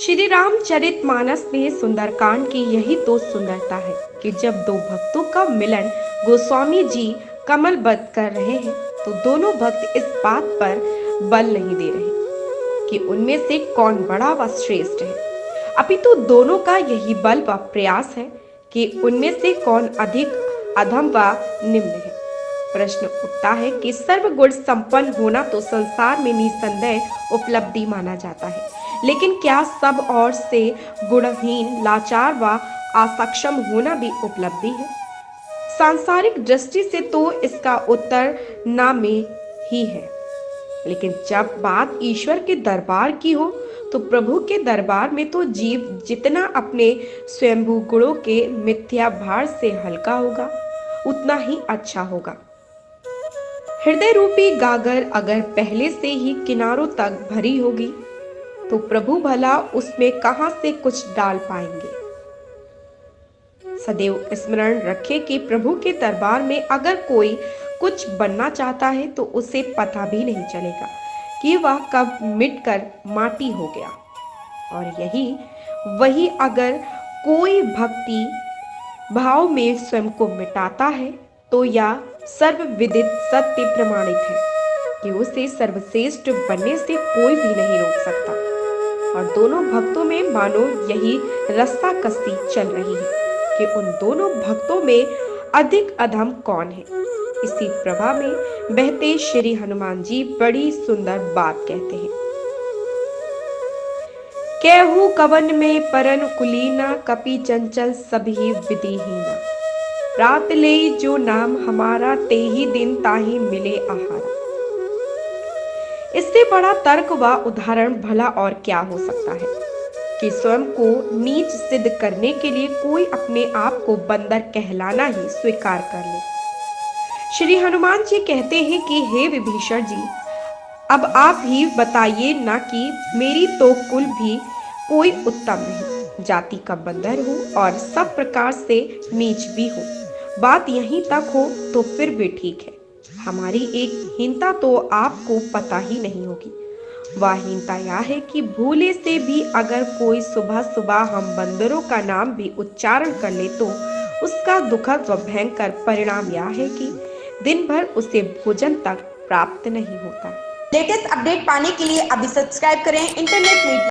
श्री रामचरितमानस में सुंदरकांड की यही तो सुंदरता है कि जब दो भक्तों का मिलन गोस्वामी जी कमलबद्ध कर रहे हैं तो दोनों भक्त इस बात पर बल नहीं दे रहे कि उनमें से कौन बड़ा व श्रेष्ठ है, अपितु दोनों का यही बल व प्रयास है कि उनमें से कौन अधिक अधम व निम्न है। प्रश्न उठता है कि सर्वगुण संपन्न होना तो संसार में निसंदेह उपलब्धि माना जाता है, लेकिन क्या सब और से गुणहीन, लाचार व असक्षम होना भी उपलब्धि है? सांसारिक दृष्टि से तो इसका उत्तर ना में ही है, लेकिन जब बात ईश्वर के दरबार की हो तो प्रभु के दरबार में तो जीव जितना अपने स्वयंभू गुणों के मिथ्या भार से हल्का होगा उतना ही अच्छा होगा। हृदय रूपी गागर अगर पहले से ही किनारों तक भरी होगी तो प्रभु भला उसमें कहां से कुछ डाल पाएंगे। सदैव स्मरण रखे कि प्रभु के दरबार में अगर कोई कुछ बनना चाहता है तो उसे पता भी नहीं चलेगा कि वह कब मिटकर माटी हो गया, और वही अगर कोई भक्ति भाव में स्वयं को मिटाता है तो यह सर्वविदित सत्य प्रमाणित है कि उसे सर्वश्रेष्ठ बनने से कोई भी नहीं रोक सकता। और दोनों भक्तों में मानो यही रस्सा कस्सी चल रही है कि उन दोनों भक्तों में अधिक अधम कौन है। इसी प्रभा में बहते श्री हनुमान जी बड़ी सुंदर बात कहते हैं। केहू कवन में परन कुलीना, कपि चंचल सभी विधिहीना। रात ले जो नाम हमारा, ते ही दिन ताही मिले आहारा। इससे बड़ा तर्क व उदाहरण भला और क्या हो सकता है कि स्वयं को नीच सिद्ध करने के लिए कोई अपने आप को बंदर कहलाना ही स्वीकार कर ले। श्री हनुमान जी कहते हैं कि हे विभीषण जी, अब आप ही बताइए ना कि मेरी तो कुल भी कोई उत्तम नहीं, जाति का बंदर हूँ और सब प्रकार से नीच भी हूँ। बात यहीं तक हो तो फिर भी ठीक है, हमारी एक हीनता तो आपको पता ही नहीं होगी। वह हीनता यह है कि भूले से भी अगर कोई सुबह सुबह हम बंदरों का नाम भी उच्चारण कर ले तो उसका दुखद व भयंकर परिणाम यह है कि दिन भर उसे भोजन तक प्राप्त नहीं होता। लेटेस्ट अपडेट पाने के लिए अभी सब्सक्राइब करें इंटरनेट मीडिया।